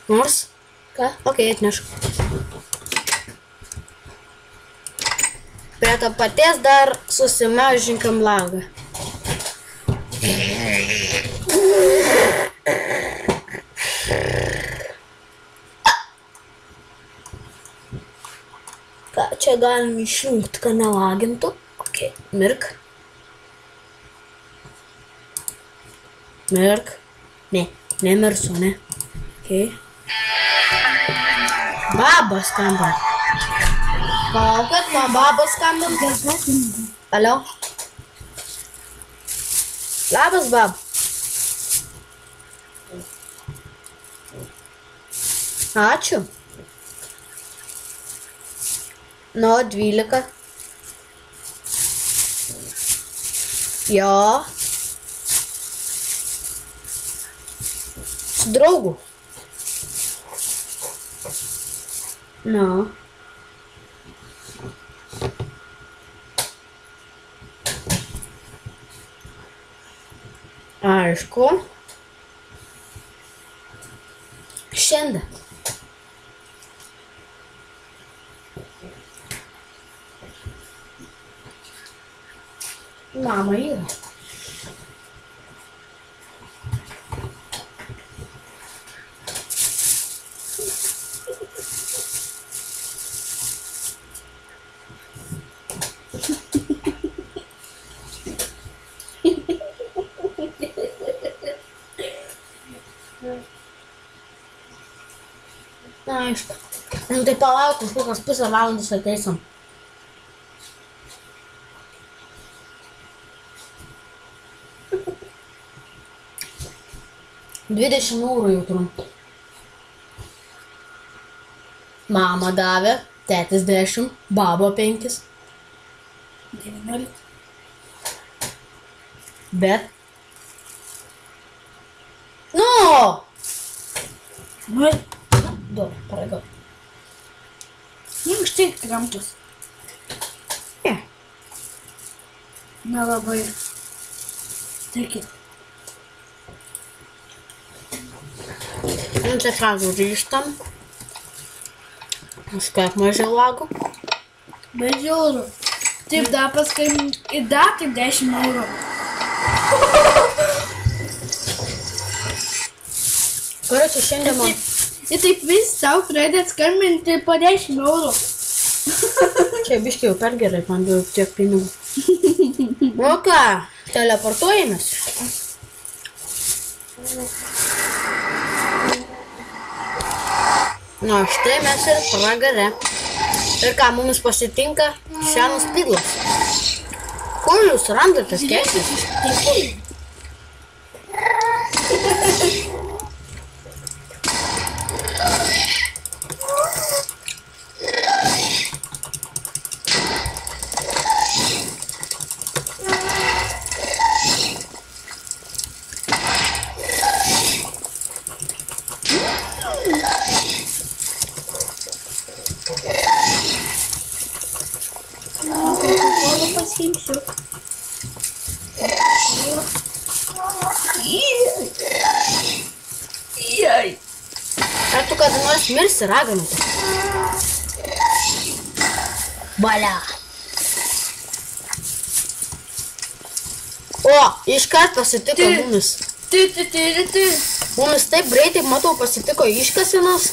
Nors? Ką? Ok, atnešk. Prie to paties dar susimažinkam langą. Ką čia galim išjungti, kad nelagintų? Ok, mirk. Mirk. Ne, nemirsiu, ne. Ok. Babas skamba. Palaukit, man babas skambina. Alio? Labas, bab. Ačiū. Nu, 12. Jo. Su draugu. No. Aišku. Šiandien. Mama yra. Aišku. Nu tai palauk, už kokios pusę valandos ateisim. €20 jau turim. Mama davė, tėtis 10, babo 5. 19. Bet. Nu! Nu, Duok, paraigau. štai kramtus. Ne. Nelabai. Taigi. Nu tai ką, grįžtam. Už kiek mažiau lagų. Bet žiauru. Taip dar paskambinti. Ir dar taip €10. Karočiui, šiandien man... Ir taip vis savo pradėt skambinti po €10. Čia biškai jau per gerai, man duoju tiek pinigų. O ką, teleportuojamės? Na, štai mes ir pragare. Ir ką, mums pasitinka senas pidlas. Kur jūs randat tas kėsnis? Pasiimsiu. Jai. Ar tu kada nors mirsi raganų? Balia. O, iškart pasitiko mumis. Mumis taip greitai, matau, pasitiko iškasinas.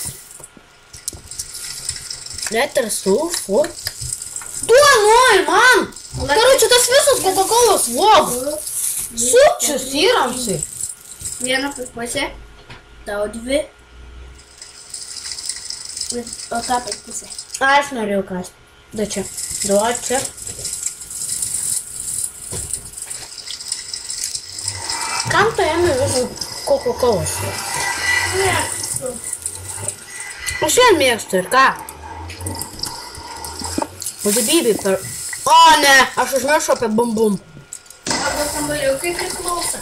Net ir sulfu. Duonuoj, man! Karočiui, tas visos Coca-Colos vog. Sukčius įramsi. Vieną pusę, tau 2. O tą pusę. Aš norėjau kasti. Da čia. Duo čia. Kam tu ėmė visų Coca-Colos? Mėgstu. Aš vien mėgstu ir ką? Vadybybė per... O ne, aš užmiršau apie bum-bum. Arba kambariukai priklauso.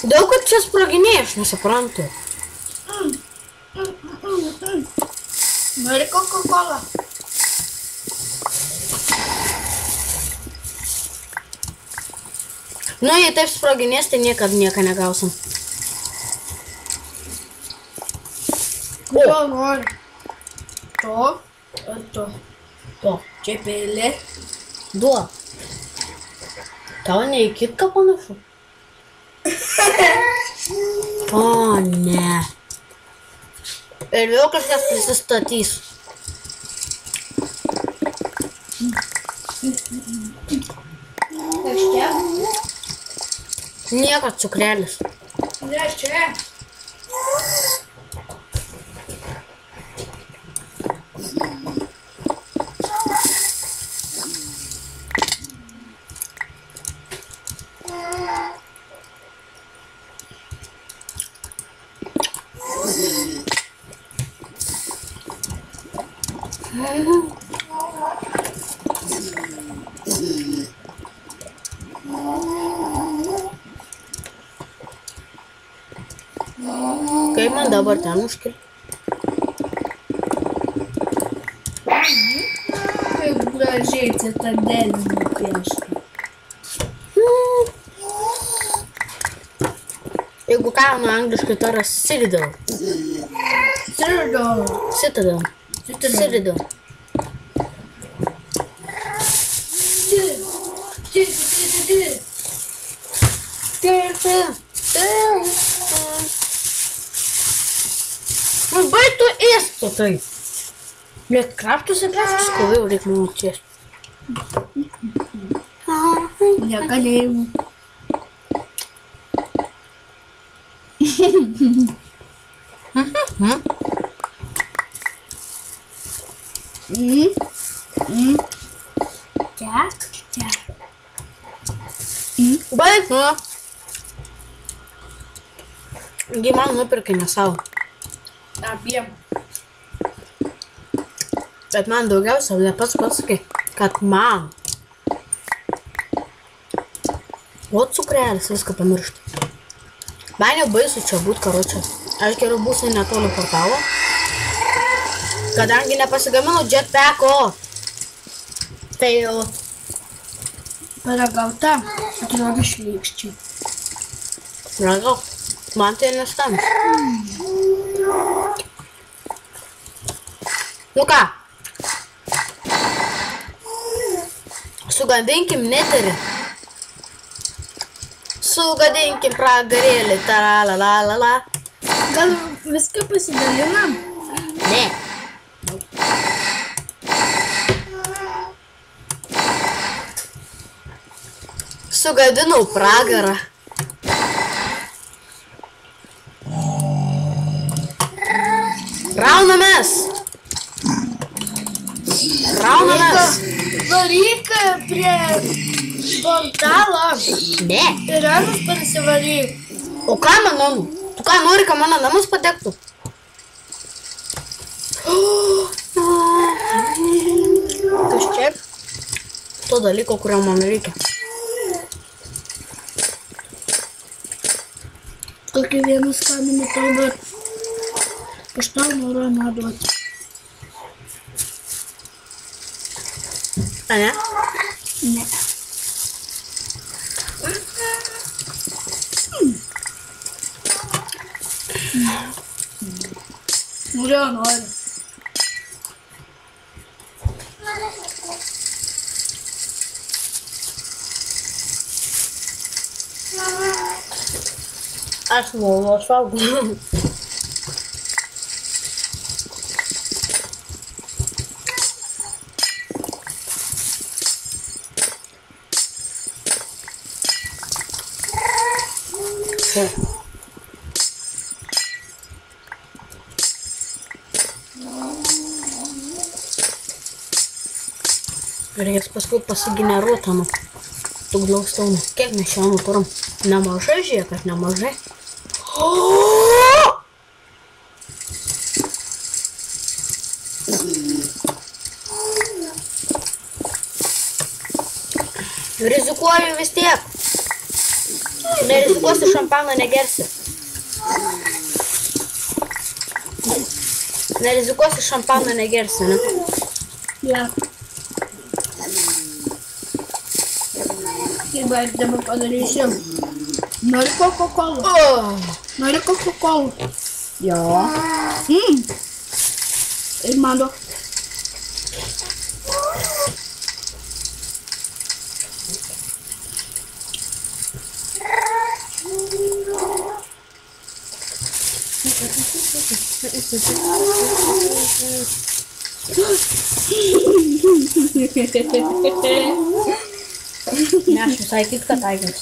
Daug kad čia sproginėjai, aš nesuprantu. Nori Coca-Cola? Nu, jei taip sproginės, tai niekad nieko negausim. Jo nori. To ir to. To. Čia pėlė. Duo. Tau ne į kitką panašu? O, ne. Ir vėl kažkas prisistatys. Aš čia? Niekad cukrelis. Ne, čia. Kaip man dabar ten užkeli? Kaip gražiai citadelį nupiešta. Jeigu ką, angliškai tai yra Citadel. Citadel. Nu, baig tu ėst po tai. Liek kraftus, kol jau reik man čiest. Negalėjau. Baig, nu. Gi man nupirkai ne savo. Abiem. Bet man daugiausia, ne pats pasakai, kad man. O cukrelis viską pamiršta. Man jau baisu čia būt, karočią. Aš geriau būsiu netoli portalo. Kadangi nepasigaminu jetpacko. Tai jau Paragauta, atrodo šleikščiai. ragau. Man tai neskamba. Nu ką? Sugadinkim neterį. Sugadinkim pragarėlį. Taralalalala. Gal viską pasidalinam? Ne. Sugadinau pragarą. Raunamės. Varyk prie portalo Ne. ir anus parsivaryk. O ką manau? Tu ką nori, kad mano namus patektų? Kažkiek to dalyko, kurio man reikia. Kokį vieną skanimą tau, bet aš tau noriu neduoti. A ne? Ne. Noriu. Aš nuolos valgau. Reikės paskui pasigeneruoti ant tų glaustaunų. Kiek mes šiandien turim? Nemažai, žiūrėk, kad nemažai. Rizikuoju vis tiek. Nerizikuosi, šampano negersi. Nerizikuosi, šampano negersi, ne? Ja. Ir dabar padarysiu. Nori Coca-Cola? Nori Coca-Cola? Jo. Ir man duok. Ne, aš visai kitką taikins.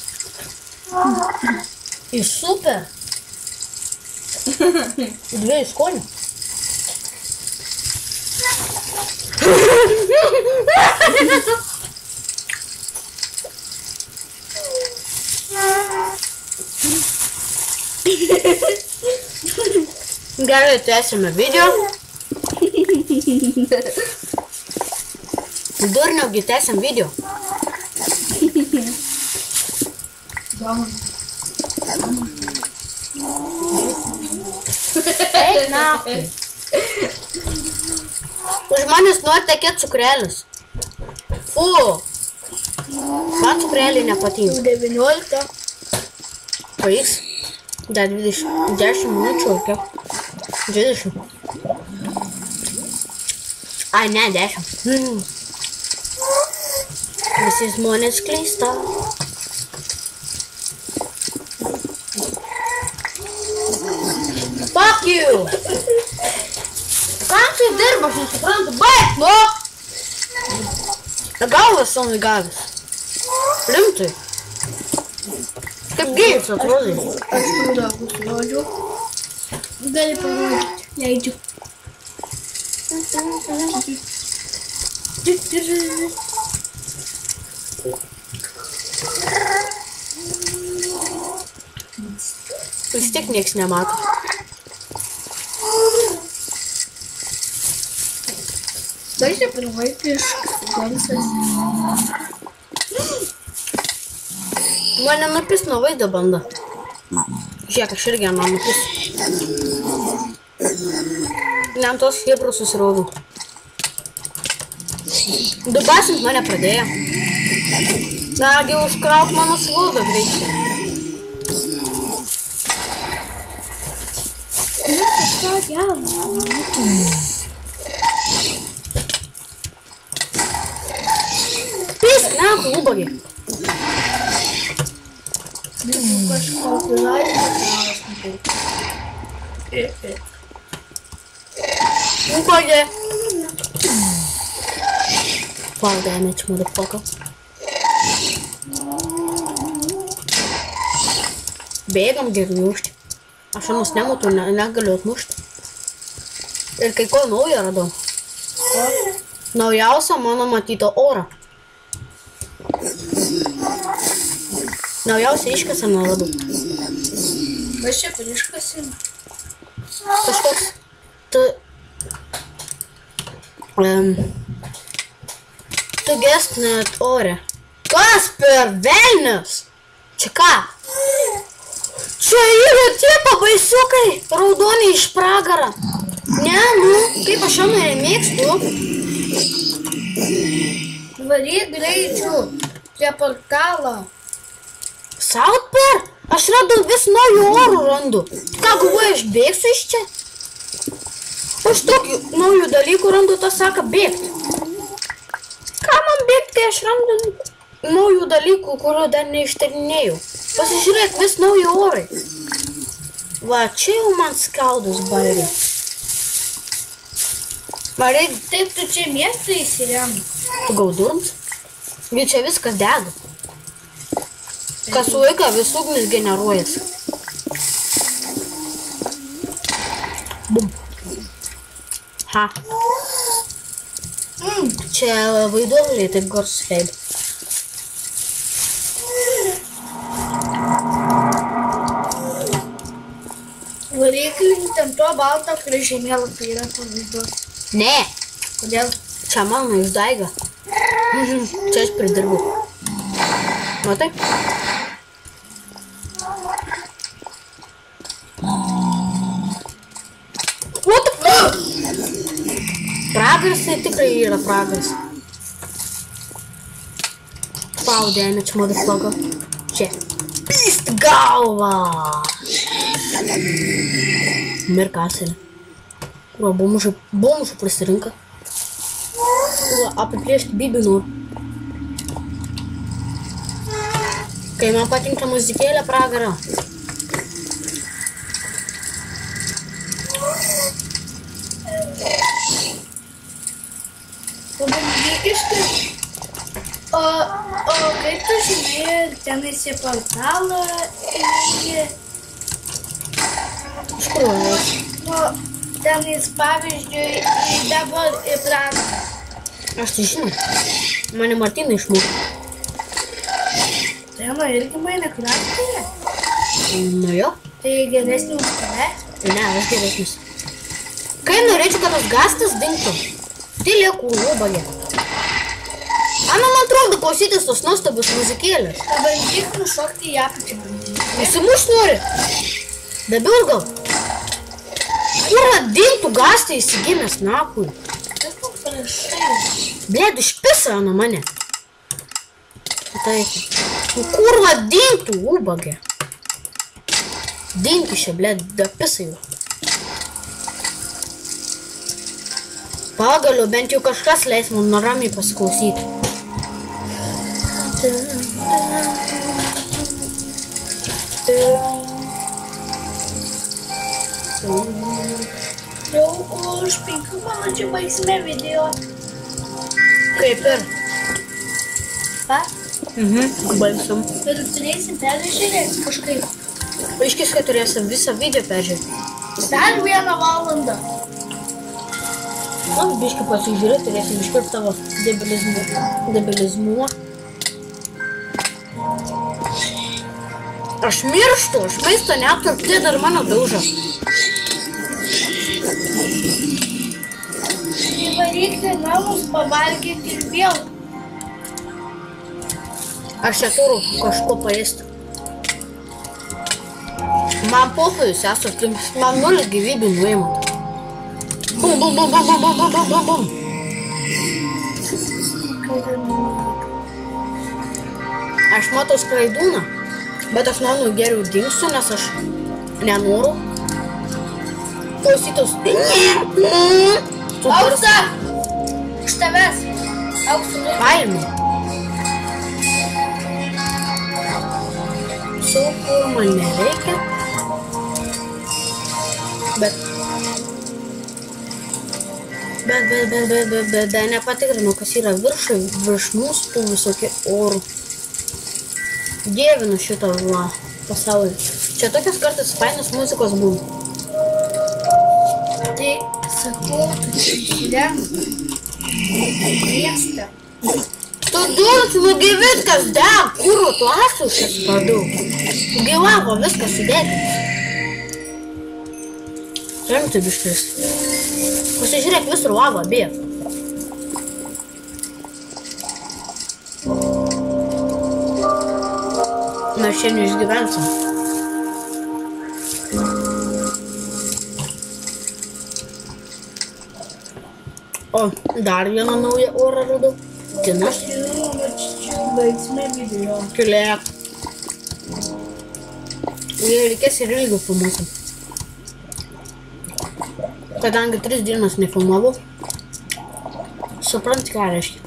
Iš super. Dviejų skonių. Gerai, tęsime video. Durniaugi tęsiam video. Vamos. Nahui. Žmonės nori tekėti cukrelius. Fu. Man cukreliai nepatinka. 19. Pavyks. Dar 10 minučių, kiek? 20. Ai, ne, 10. Visi žmonės klysta. Fuck you! Kam čia dirba, aš nesuprantu, baik, nu! Galvas sau negavęs. Rimtai. Kaip gėjus atrodai. Aš naudą pasirodžiau. Gali parodyti. Leidžiu. Vis tiek nieks nemato. Dažnai pirmaikiš garsas. Mane nupis nuo vaizdo banda. Žiūrėk, aš irgi man nupis. Lentos fibros susirodau. Dubasint mane pradėjo. Nagi užkrauk mano svodą greičiai. Pisk, ne, ubagi. Kažkokį Ubagi. Wow, damage, motherfucker. Bėgam gerniušti. Aš anos nematau, negaliu atmušti. Ir kai ko naujo radau. Naujausią mano matyto orą. Naujausią iškaseną radau. Kas čia per iškaseną? Kažkoks... Tu gest net ore. Kas per velnius? Čia ką? Čia yra tie pabaisiukai, raudoniai iš pragaro. Ne, nu, kaip aš jau nemėgstu. Varyk greičiau prie portalo. Southpark? Aš radau vis naujų orų randu. Ką galvoju, aš bėgsiu iš čia? Aš tokių naujų dalykų randu, tas sako bėgti. Ką man bėgti, kai aš randu naujų dalykų, kurių dar neištarinėjau? Pasižiūrėk, vis nauji orai. Va, čia jau man skaudus bairiai. Marai, Taip tu čia miestą įsiremi. tu gaudurms? Gi čia viskas dega. Kas laiką vis ugnis generuojasi. Bum. Ha. Čia vaiduokliai taip garsus leido. Varyk link ten to balto, kuris žemėlapį yra pavaizduoti. Ne, Kodėl? čia mano išdaiga. Čia aš pridirbau. Matai? What the fuck? Pragaras tai tikrai yra pragaras. Wow, damage, motherfucker. Čia. Pist galva! Mirkaselė. Ura, bomžų prisirinka. Ura, apiplėšti bibinų. Kai man patinka muzikėlė pragara. Pabandykiškai. O kaip tu žinai, ten esi portalą ir... Iš kur man? Nu, ten jis pavyzdžiui dabar į pragarą. Aš tai žinau. Mane Martina išmokė. Tai mano irgi Minecraft'e. Nu jo. Tai geresnį už tave. Ne, aš geresnis. Kai norėčiau, kad tas gastas dingtų, tai lieku ubagė. Man atrodo klausytis tos nuostabios muzikėlės. Pabandyk nušokti į apačią. Įsimušt nori? Dabiau gal? Kur dintų gastai įsigimęs nakui? Kaip paprašai. Blėd, išpisa nuo mane. Tai, kur dintų, ubagė? Dintų šia, blėd, da pisa jau. Pagaliau bent jau kažkas leis man ramiai pasiklausyti. Jau už 5 valandžių baigsime video. Kaip ir? Ką? Baigsim. Ir turėsim peržiūrėti kažkaip. Aiškis, kad turėsim visą video peržiūrėti. Dar 1 valandą. Man biškai pasižiūrėti, turėsim iškirpti tavo debilizmumą. Aš mirštu, aš maisto neturiu, tai dar mano daužą. Įvaryk į namus, pavalgyti ir vėl. Aš neturiu kažko paėsti. Man pofui, sesuo, man 0 gyvybių nuėmant. Bum, bum, bum, bum, bum, bum, bum, bum, bum. Aš matau skraidūną, bet aš manau geriau dingsiu, nes aš nenoriu klausytus. Auksa! Iš tavęs! Auksa! Paėmė. Kur man nereikia. Bet nepatikrinau, kas yra virš mūsų tų visokių orų. Dievinu šitą pasaulį. Čia tokios kartais fainos muzikos būna. Tai sakau, tu įsirenk. Miestą. Tu duot, nugi viskas deg, kuro tu asušas padau. Gyvavo viskas sudėti. Remti biškis. Pasižiūrėk visur lava, bėg. Mes čia neišgyvensim. O, dar vieną naują orą radau. Tinas. Baigsime video. Kilėk. Reikės ir ilgiau filmuosim. Kadangi 3 dienas nefilmavau, supranti, ką reiškia.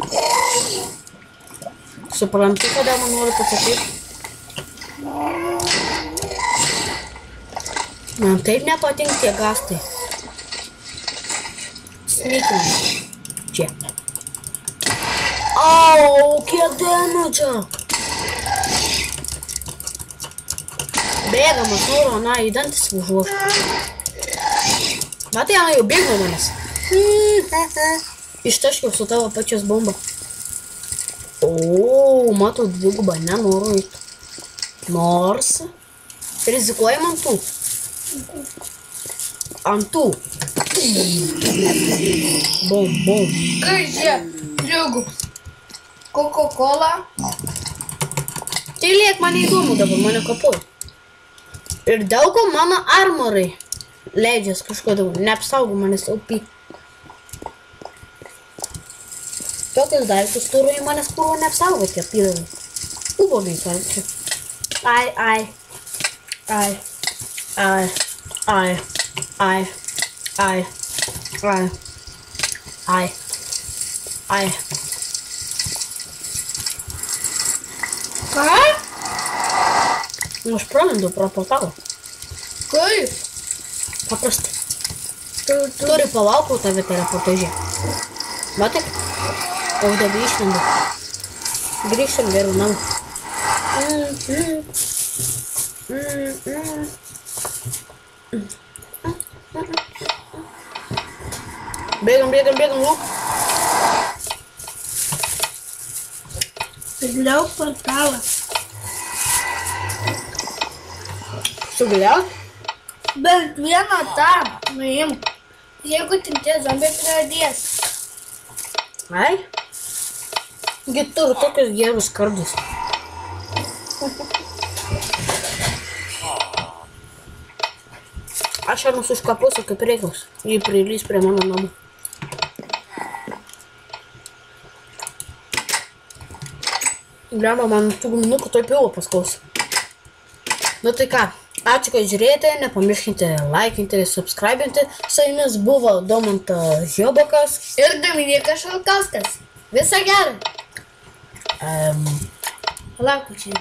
Supranti, kada man nori pasakyti. Man taip nepatinka tie gastai. Sneakinam. Čia. Au, kiek damage. Bėgam, aš noriu, na, į dantis užuošti. Matai, Ana jau bėgo manęs. Ištaškiau su tavo pačios bomba. O, matau dvigubą, nenoriu eiti. Nors. Rizikuojam ant tų. Ant tų. Bum, bum. Kai čia, dvigubs. Coca-Cola. Tai liek, man įdomu dabar, mane kapuoja. Ir daug ko mano armorai leidžias kažkodėl, neapsaugo manęs LP. Tokius daiktus turiu į manęs purvo neapsaugoti, apydavai. Ubogai, karčiu. Ai. Ką? Nu, aš pralendu pro portalą. Kaip? Paprastai. Turi palaukau tave teleportažė. Matai? O dabar išlendu. Grįžtam vėliau namą. Bėgam, lūk. Pagaliau portalą. Sugaliaut? Bent vieną tą nuimk. Jeigu tik tie zombiai pradės. Ai? Gi turiu tokius gerus kardus. Aš šernus užkapusiu kaip reikalas. Jį prilys prie mano namų. Blemba, man tų guminukų taip jau paskaus. Nu tai ką, ačiū, kad žiūrėjote, nepamirškite laikinti ir subscribinti. Su jumis buvo Domantas Žiobokas Ir Dominykas Šalkauskas. Visą gerą. Palauk, čia.